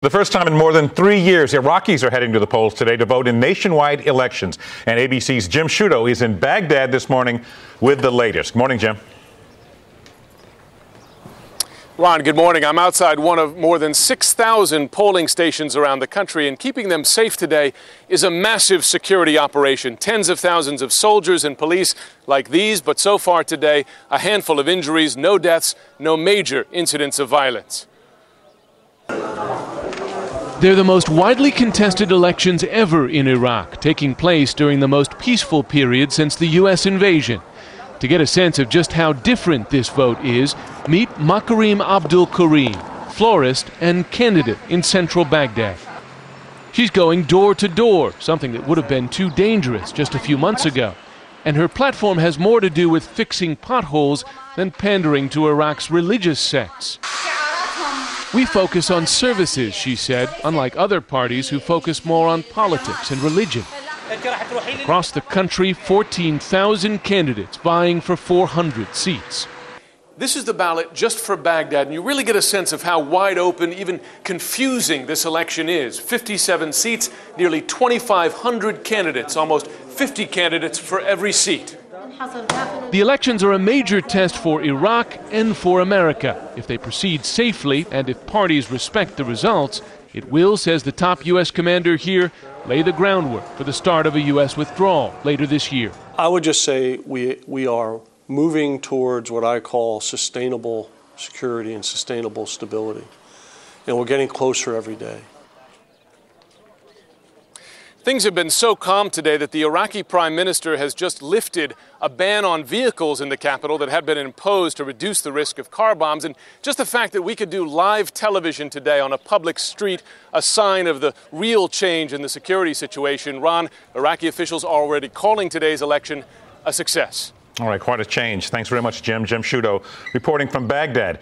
The first time in more than 3 years, Iraqis are heading to the polls today to vote in nationwide elections. And ABC's Jim Sciutto is in Baghdad this morning with the latest. Good morning, Jim. Ron, good morning. I'm outside one of more than 6,000 polling stations around the country, and keeping them safe today is a massive security operation. Tens of thousands of soldiers and police like these, but so far today, a handful of injuries, no deaths, no major incidents of violence. They're the most widely contested elections ever in Iraq, taking place during the most peaceful period since the U.S. invasion. To get a sense of just how different this vote is, meet Makarim Abdul Karim, florist and candidate in central Baghdad. She's going door to door, something that would have been too dangerous just a few months ago. And her platform has more to do with fixing potholes than pandering to Iraq's religious sects. We focus on services, she said, unlike other parties who focus more on politics and religion. Across the country, 14,000 candidates vying for 400 seats. This is the ballot just for Baghdad, and you really get a sense of how wide open, even confusing this election is. 57 seats, nearly 2,500 candidates, almost 50 candidates for every seat. The elections are a major test for Iraq and for America. If they proceed safely and if parties respect the results, it will, says the top U.S. commander here, lay the groundwork for the start of a U.S. withdrawal later this year. I would just say we are moving towards what I call sustainable security and sustainable stability. And we're getting closer every day. Things have been so calm today that the Iraqi prime minister has just lifted a ban on vehicles in the capital that had been imposed to reduce the risk of car bombs. And just the fact that we could do live television today on a public street, a sign of the real change in the security situation. Ron, Iraqi officials are already calling today's election a success. All right, quite a change. Thanks very much, Jim. Jim Sciutto reporting from Baghdad.